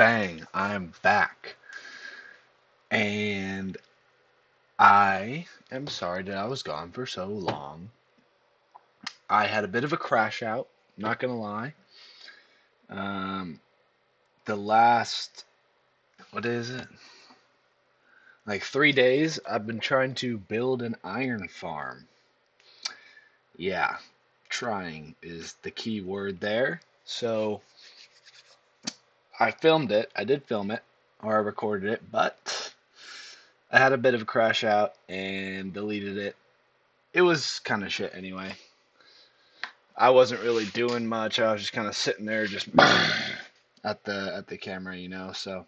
bang, I'm back. And I am sorry that I was gone for so long. I had a bit of a crash out, not gonna lie. Um, the last, what is it? Like 3 days, I've been trying to build an iron farm. Yeah, trying is the key word there. So I filmed it. I did film it, or I recorded it, but I had a bit of a crash out and deleted it. It was kind of shit anyway. I wasn't really doing much. I was just kind of sitting there, just at the camera, So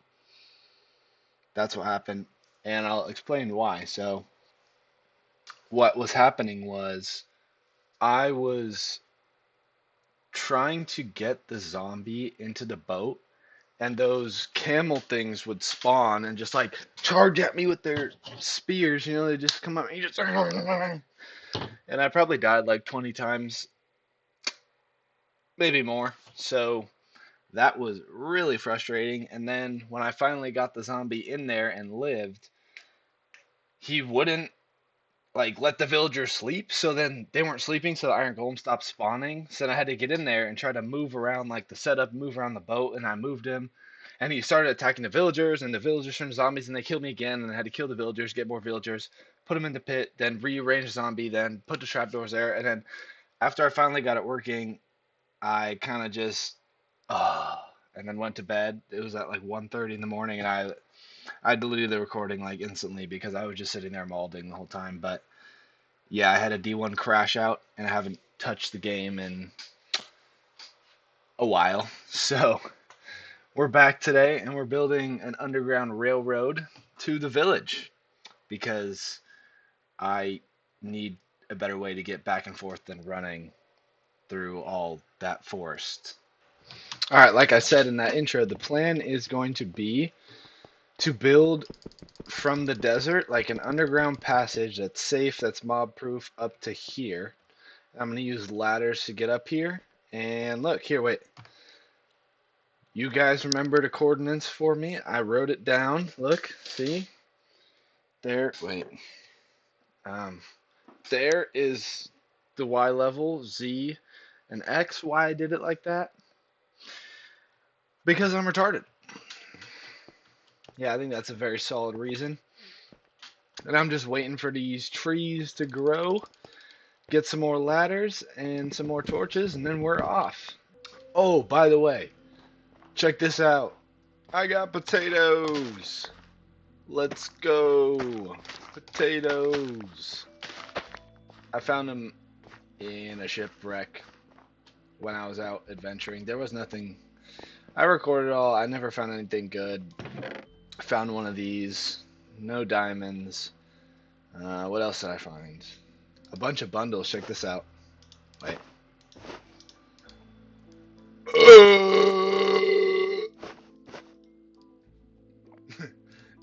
that's what happened, and I'll explain why. So what was happening was I was trying to get the zombie into the boat, and those camel things would spawn and just like charge at me with their spears. They just come up and just and I probably died like 20 times, maybe more. So that was really frustrating. And then when I finally got the zombie in there and lived, he wouldn't like let the villagers sleep. So then they weren't sleeping, so the iron golem stopped spawning. So then I had to get in there and try to move around like the setup, move around the boat, and I moved him. And he started attacking the villagers, and the villagers turned zombies, and they killed me again. And I had to kill the villagers, get more villagers, put them in the pit, then rearrange the zombie, then put the trapdoors there. And then after I finally got it working, I kind of just and then went to bed. It was at like 1:30 in the morning, and I deleted the recording like instantly because I was just sitting there mauling the whole time. But yeah, I had a D1 crash out, and I haven't touched the game in a while. So we're back today, and we're building an underground railroad to the village because I need a better way to get back and forth than running through all that forest. All right, like I said in that intro, the plan is going to be to build from the desert like an underground passage that's safe, that's mob proof up to here. I'm going to use ladders to get up here. And look, here, wait. You guys remember the coordinates for me? I wrote it down. Look, see? There, wait. Um, there is the Y level, Z, and X. Why I did it like that? Because I'm retarded. Yeah, I think that's a very solid reason. And I'm just waiting for these trees to grow, get some more ladders and some more torches, and then we're off. Oh, by the way, check this out. I got potatoes. Let's go. Potatoes. I found them in a shipwreck when I was out adventuring. There was nothing. I recorded all. I never found anything good. I found one of these. No diamonds. What else did I find? A bunch of bundles. Check this out. Wait.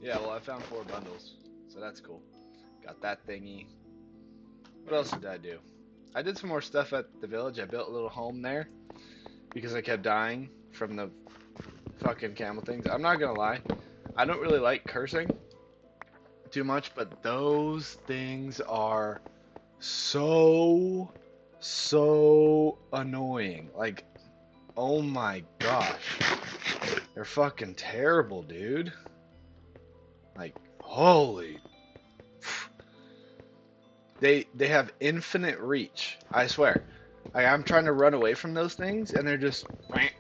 Yeah, well, I found 4 bundles, so that's cool. Got that thingy. What else did I do? I did some more stuff at the village. I built a little home there because I kept dying from the fucking camel things. I'm not gonna lie, I don't really like cursing too much, but those things are so annoying. Like, oh my gosh, they're fucking terrible, dude. Like, holy. They have infinite reach. I swear. I'm trying to run away from those things, and they're just right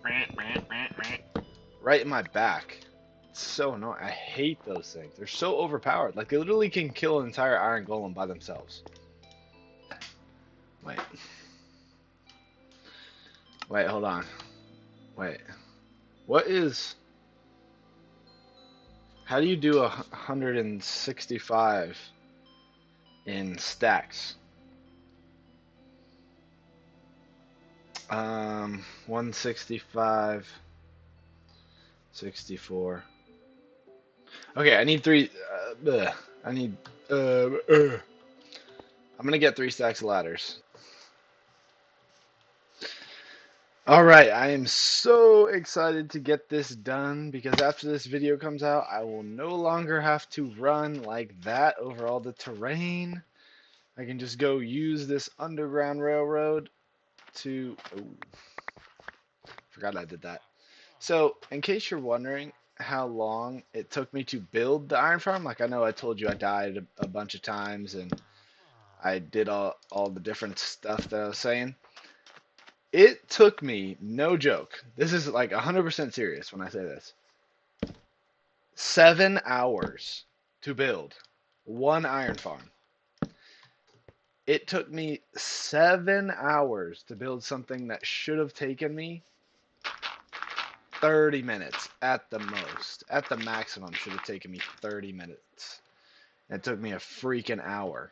in my back. It's so annoying. I hate those things. They're so overpowered. Like, they literally can kill an entire iron golem by themselves. Wait. Wait, hold on. Wait. What is... How do you do 165 in stacks? 165, 64. Okay, I need 3. I need. I'm gonna get 3 stacks of ladders. Alright, I am so excited to get this done because after this video comes out, I will no longer have to run like that over all the terrain. I can just go use this underground railroad to... Oh, forgot I did that. So, in case you're wondering how long it took me to build the iron farm, like I know I told you I died a bunch of times and I did all the different stuff that I was saying. It took me, no joke, this is like 100% serious when I say this, 7 hours to build one iron farm. It took me 7 hours to build something that should have taken me 30 minutes at the most. At the maximum, should have taken me 30 minutes. It took me a freaking hour.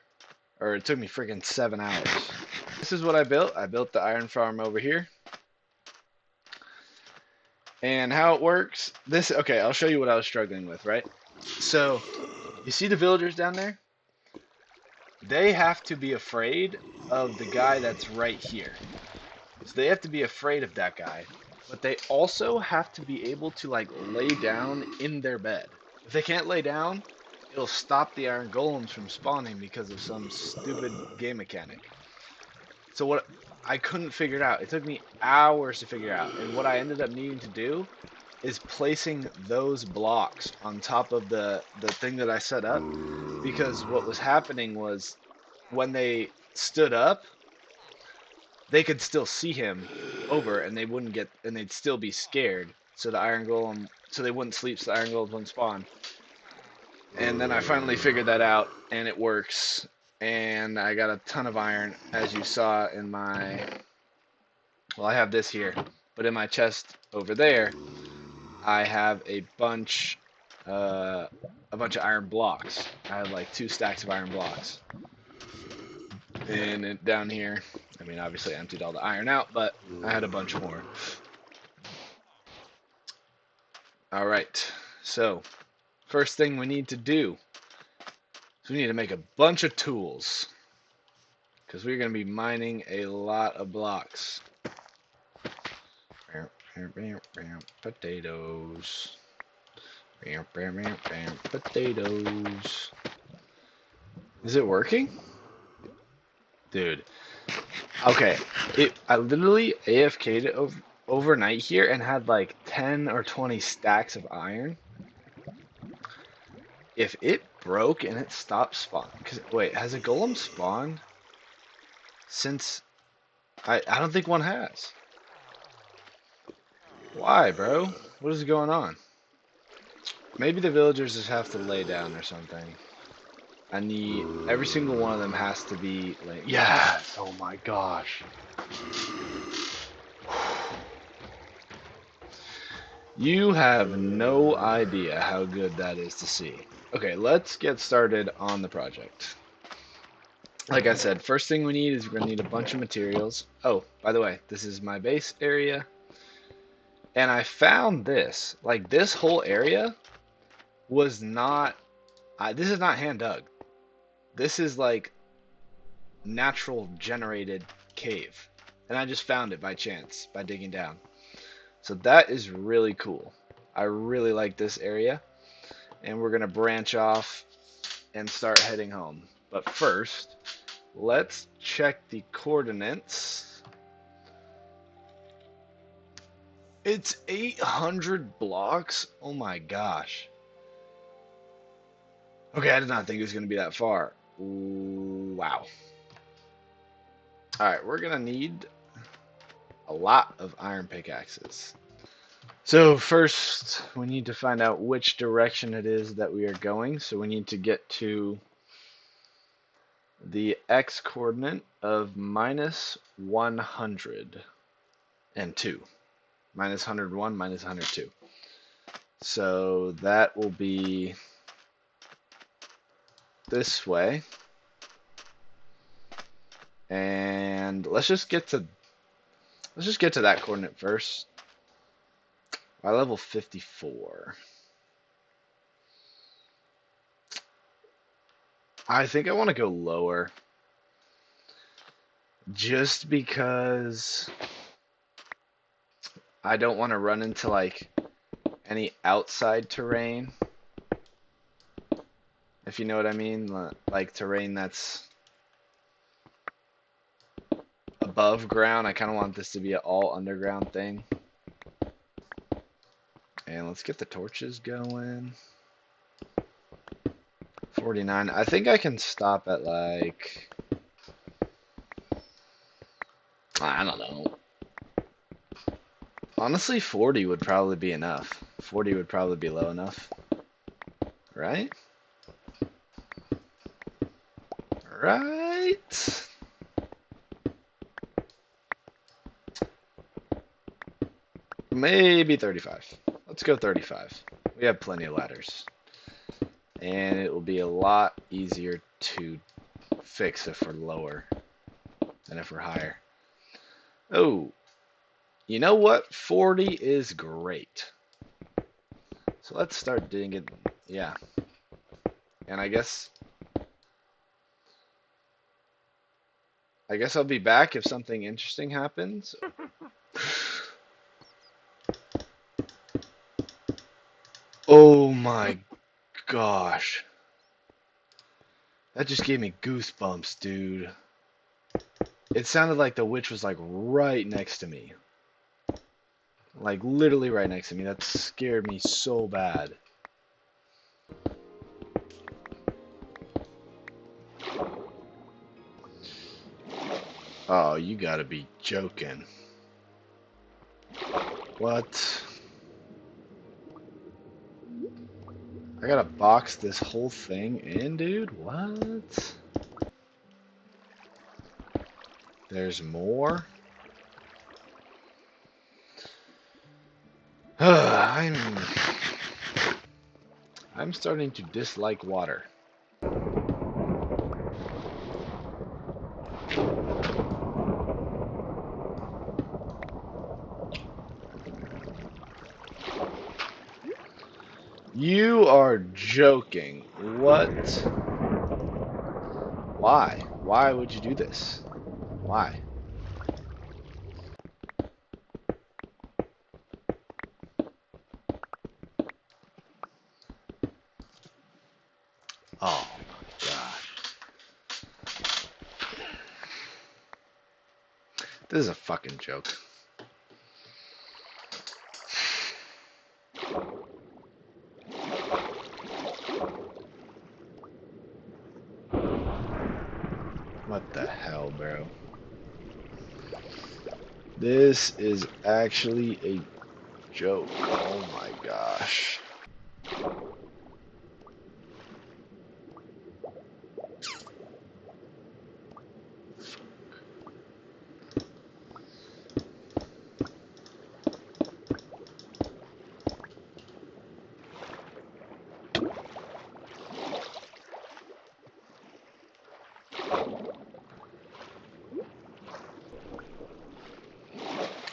Or it took me freaking 7 hours. This is what I built. I built the iron farm over here. And how it works, okay, I'll show you what I was struggling with, right? So, you see the villagers down there? They have to be afraid of the guy that's right here. So they have to be afraid of that guy. But they also have to be able to, like, lay down in their bed. If they can't lay down, it'll stop the iron golems from spawning because of some stupid game mechanic. So what I couldn't figure it out. It took me hours to figure it out. And what I ended up needing to do is placing those blocks on top of the thing that I set up, because what was happening was when they stood up, they could still see him over and they wouldn't get, and they'd still be scared. So the iron golem, so they wouldn't sleep, so the iron golems wouldn't spawn. And then I finally figured that out and it works. And I got a ton of iron, as you saw in my, well, I have this here, but in my chest over there, I have a bunch of iron blocks. I have like 2 stacks of iron blocks. And down here, I mean, obviously I emptied all the iron out, but I had a bunch more. Alright, so first thing we need to do is we need to make a bunch of tools, because we're going to be mining a lot of blocks. Potatoes. Potatoes. Is it working? Dude. Okay. I literally AFK'd it overnight here and had like 10 or 20 stacks of iron. If it broke and it stopped spawning. Wait, has a golem spawned? Since... I don't think one has. Why, bro? What is going on? Maybe the villagers just have to lay down or something. I need... Every single one of them has to be... Like, yes! Oh my gosh. You have no idea how good that is to see. Okay, let's get started on the project. Like I said, first thing we need is we're going to need a bunch of materials. Oh, by the way, this is my base area. And I found this. Like, this whole area was not... this is not hand dug. This is like natural generated cave. And I just found it by chance, by digging down. So that is really cool. I really like this area. And we're going to branch off and start heading home. But first, let's check the coordinates. It's 800 blocks? Oh my gosh. Okay, I did not think it was going to be that far. Ooh, wow. Alright, we're going to need a lot of iron pickaxes. So first, we need to find out which direction it is that we are going. So we need to get to the x coordinate of minus 102. Minus 101, minus 102. So that will be this way. And let's just get to that coordinate first. By level 54. I think I want to go lower. Just because I don't want to run into like any outside terrain, if you know what I mean, like terrain that's above ground. I kind of want this to be an all underground thing. And let's get the torches going. 49. I think I can stop at like, I don't know. Honestly, 40 would probably be enough. 40 would probably be low enough. Right? Right? Maybe 35. Let's go 35. We have plenty of ladders. And it will be a lot easier to fix if we're lower than if we're higher. Oh, you know what? 40 is great. So let's start digging. Yeah. And I guess I'll be back if something interesting happens. Oh my gosh. That just gave me goosebumps, dude. It sounded like the witch was like right next to me. Like literally right next to me. That scared me so bad. Oh, you gotta be joking. What? I gotta box this whole thing in, dude? What? There's more? I'm starting to dislike water. You are joking. What? Why? Why would you do this? Why? Oh my gosh. This is a fucking joke. What the hell, bro? This is actually a joke. Oh my gosh.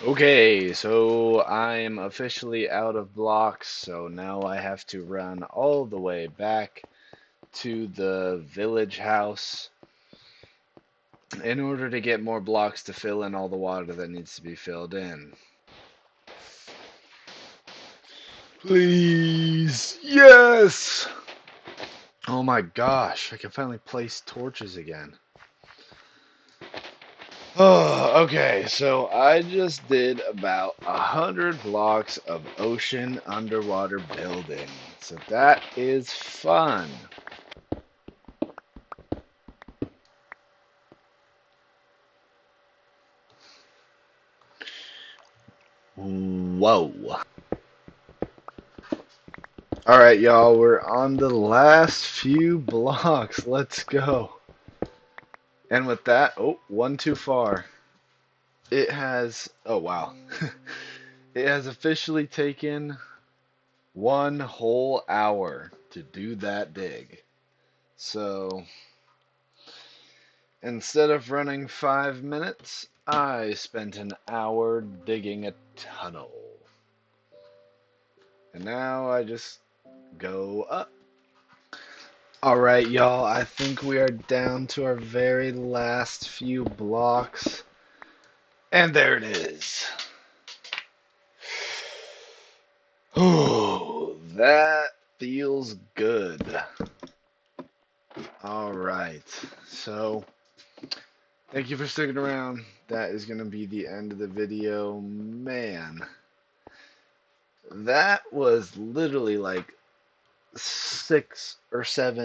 Okay, so I'm officially out of blocks, so now I have to run all the way back to the village house in order to get more blocks to fill in all the water that needs to be filled in. Please, yes! Oh my gosh, I can finally place torches again. Oh, okay, so I just did about 100 blocks of ocean underwater building. So that is fun. Whoa. Alright, y'all, we're on the last few blocks. Let's go. And with that, oh, one too far. It has, oh wow. It has officially taken 1 whole hour to do that dig. So, instead of running 5 minutes, I spent an hour digging a tunnel. And now I just go up. Alright, y'all, I think we are down to our very last few blocks. And there it is. Oh, that feels good. All right. So, thank you for sticking around. That is going to be the end of the video. Man, that was literally like 6 or 7